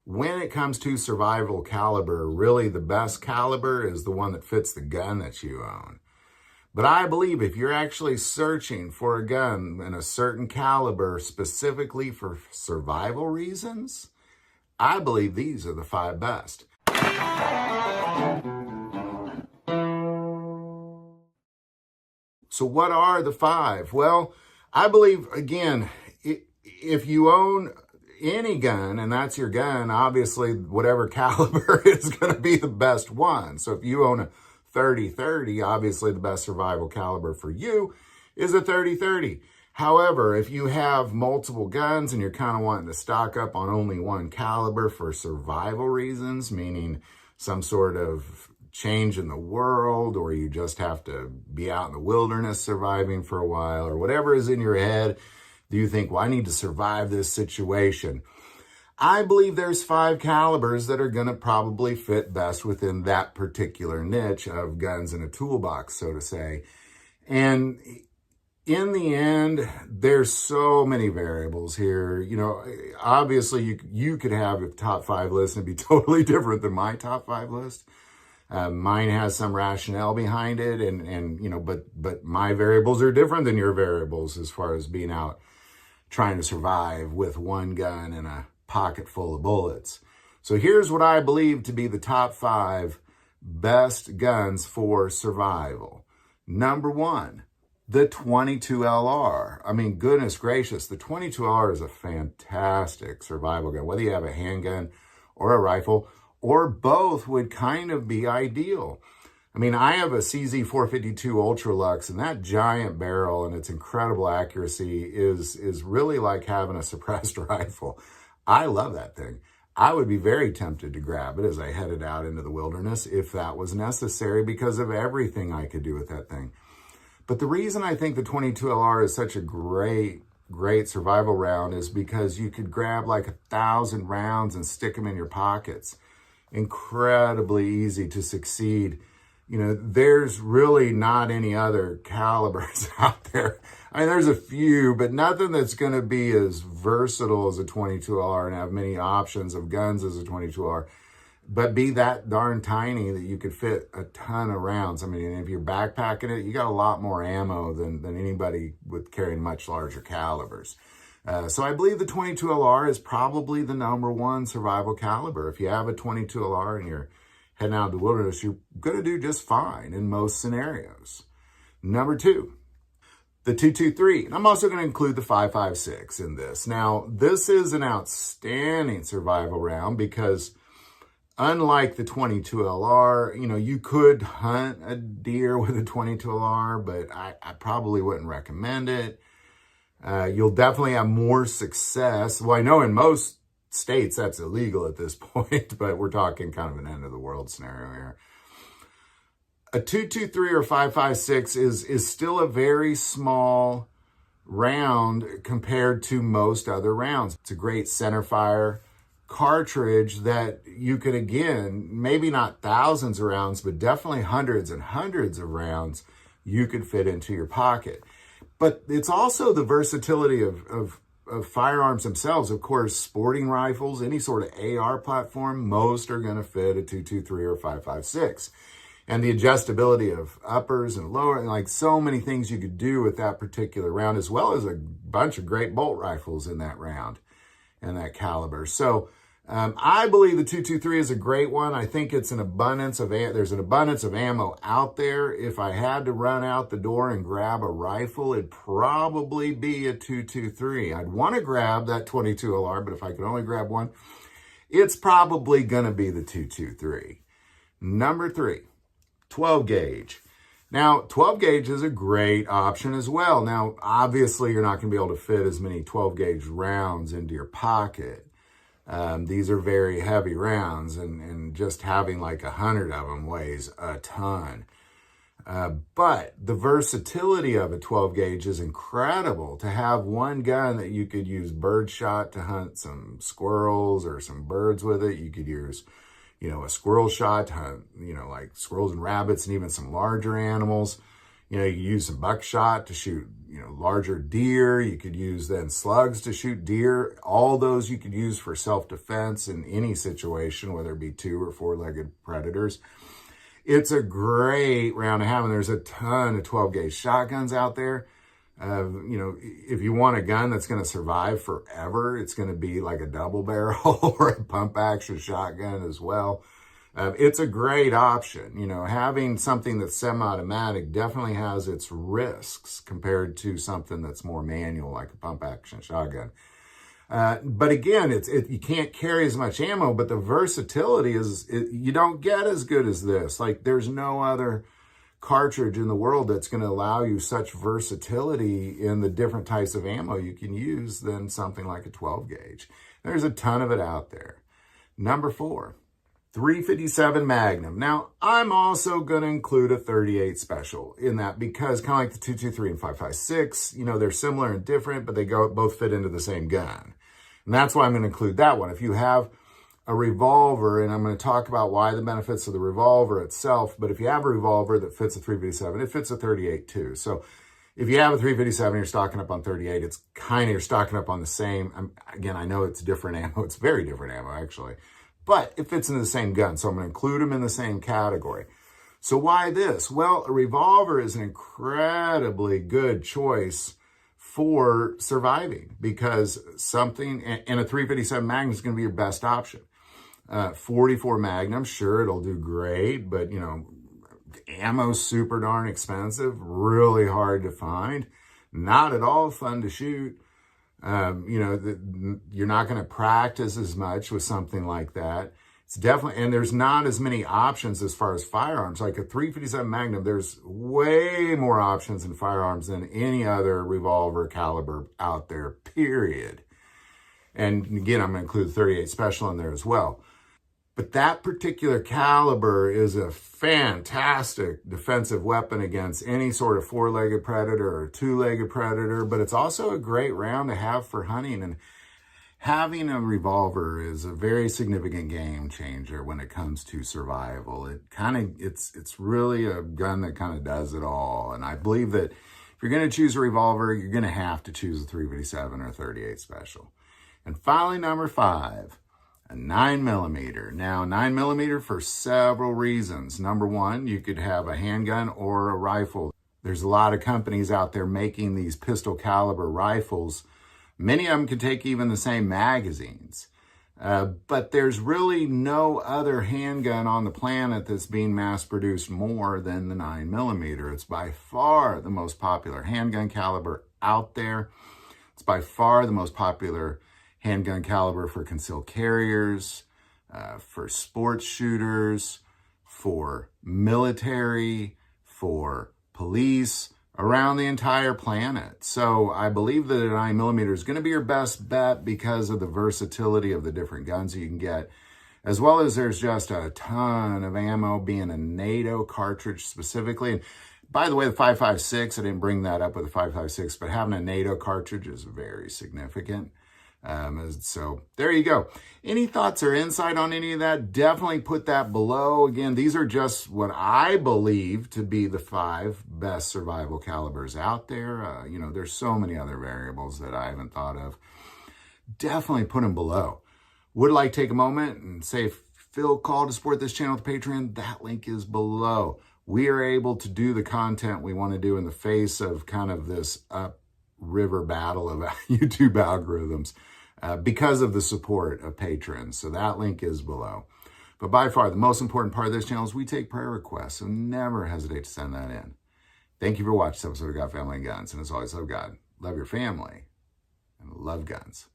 when it comes to survival caliber, really the best caliber is the one that fits the gun that you own. But I believe if you're actually searching for a gun in a certain caliber specifically for survival reasons, I believe these are the 5 best. So what are the 5? Well, I believe, again, if you own any gun and that's your gun, obviously whatever caliber is going to be the best one. So if you own a 30-30, obviously the best survival caliber for you is a 30-30. However, if you have multiple guns and you're kind of wanting to stock up on only one caliber for survival reasons, meaning some sort of change in the world, or you just have to be out in the wilderness surviving for a while, or whatever is in your head, do you think, well, I need to survive this situation? I believe there's 5 calibers that are going to probably fit best within that particular niche of guns in a toolbox, so to say. And in the end, there's so many variables here. You know, obviously you could have a top 5 list and be totally different than my top 5 list. Mine has some rationale behind it, and you know, but my variables are different than your variables as far as being out trying to survive with one gun and a pocket full of bullets. So here's what I believe to be the top 5 best guns for survival. Number 1, the 22LR. I mean, goodness gracious, the 22LR is a fantastic survival gun. Whether you have a handgun or a rifle or both would kind of be ideal. I mean, I have a CZ452 Ultra Lux, and that giant barrel and its incredible accuracy is really like having a suppressed rifle. I love that thing. I would be very tempted to grab it as I headed out into the wilderness if that was necessary because of everything I could do with that thing. But the reason I think the 22LR is such a great survival round is because you could grab like 1,000 rounds and stick them in your pockets. Incredibly easy to succeed. You know, there's really not any other calibers out there. I mean, there's a few, but nothing that's going to be as versatile as a 22LR and have many options of guns as a 22LR, but be that darn tiny that you could fit a ton of rounds. I mean, if you're backpacking it, you got a lot more ammo than anybody with carrying much larger calibers. So I believe the 22LR is probably the number 1 survival caliber. If you have a 22LR and you're heading out in the wilderness, you're going to do just fine in most scenarios. Number 2, the 223. And I'm also going to include the 5.56 in this. Now, this is an outstanding survival round because unlike the 22LR, you know, you could hunt a deer with a 22LR, but I probably wouldn't recommend it. You'll definitely have more success. Well, I know in most states that's illegal at this point, but we're talking kind of an end of the world scenario here. A 223 or 5.56 is still a very small round compared to most other rounds. It's a great centerfire cartridge that you could, again, maybe not thousands of rounds, but definitely hundreds and hundreds of rounds you could fit into your pocket. But it's also the versatility of firearms themselves. Of course, sporting rifles, any sort of AR platform, most are going to fit a 223 or 5.56. And the adjustability of uppers and lower, and like so many things you could do with that particular round, as well as a bunch of great bolt rifles in that round and that caliber. So I believe the 223 is a great one. I think it's an abundance of, there's an abundance of ammo out there. If I had to run out the door and grab a rifle, it'd probably be a 223. I'd want to grab that 22LR, but if I could only grab one, it's probably going to be the 223. Number 3, 12 gauge. Now, 12 gauge is a great option as well. Now, obviously, you're not going to be able to fit as many 12 gauge rounds into your pocket. These are very heavy rounds, and just having like 100 of them weighs a ton. But the versatility of a 12 gauge is incredible. To have one gun that you could use birdshot to hunt some squirrels or some birds with it. You could use, you know, a squirrel shot to hunt, you know, like squirrels and rabbits and even some larger animals. You know, you use some buckshot to shoot, you know, larger deer. You could use then slugs to shoot deer. All those you could use for self-defense in any situation, whether it be 2 or 4-legged predators. It's a great round to have, and there's a ton of 12-gauge shotguns out there. You know, if you want a gun that's going to survive forever, it's going to be like a double barrel or a pump action shotgun as well. It's a great option. You know, having something that's semi-automatic definitely has its risks compared to something that's more manual, like a pump action shotgun. But again, you can't carry as much ammo, but the versatility you don't get as good as this. Like, there's no other cartridge in the world that's going to allow you such versatility in the different types of ammo you can use than something like a 12-gauge. There's a ton of it out there. Number 4, 357 Magnum. Now, I'm also going to include a 38 special in that, because kind of like the 223 and 556, you know, they're similar and different, but they both fit into the same gun. And that's why I'm going to include that one. If you have a revolver, and I'm going to talk about why the benefits of the revolver itself, but if you have a revolver that fits a 357, it fits a 38 too. So if you have a 357, you're stocking up on 38, it's kind of, you're stocking up on the same. Again, I know it's different ammo. It's very different ammo, actually. But it fits into the same gun, so I'm going to include them in the same category. So why this? Well, a revolver is an incredibly good choice for surviving, because something, and a 357 Magnum is going to be your best option. 44 Magnum, sure, it'll do great, but, you know, ammo's super darn expensive, really hard to find, not at all fun to shoot. You know, you're not going to practice as much with something like that. It's definitely, and there's not as many options as far as firearms. Like a 357 Magnum, there's way more options in firearms than any other revolver caliber out there, period. And again, I'm going to include the 38 Special in there as well. But that particular caliber is a fantastic defensive weapon against any sort of 4-legged predator or 2-legged predator, but it's also a great round to have for hunting. And having a revolver is a very significant game changer when it comes to survival. It's really a gun that kind of does it all. And I believe that if you're going to choose a revolver, you're going to have to choose a 357 or 38 Special. And finally, number 5. A 9mm. Now, 9mm for several reasons. Number 1, you could have a handgun or a rifle. There's a lot of companies out there making these pistol caliber rifles. Many of them can take even the same magazines. But there's really no other handgun on the planet that's being mass produced more than the 9mm. It's by far the most popular handgun caliber out there. It's by far the most popular handgun caliber for concealed carriers, for sports shooters, for military, for police, around the entire planet. So I believe that a 9mm is going to be your best bet because of the versatility of the different guns you can get, as well as there's just a ton of ammo, being a NATO cartridge specifically. And by the way, the 556, I didn't bring that up with the 556, but having a NATO cartridge is very significant. So there you go. Any thoughts or insight on any of that? Definitely put that below. Again, these are just what I believe to be the 5 best survival calibers out there. You know, there's so many other variables that I haven't thought of. Definitely put them below. Would like to take a moment and say, feel called to support this channel with Patreon. That link is below. We are able to do the content we want to do in the face of kind of this upriver battle of YouTube algorithms. Because of the support of patrons. So that link is below. But by far, the most important part of this channel is we take prayer requests, so never hesitate to send that in. Thank you for watching this episode of God, Family, and Guns. And as always, love God, love your family, and love guns.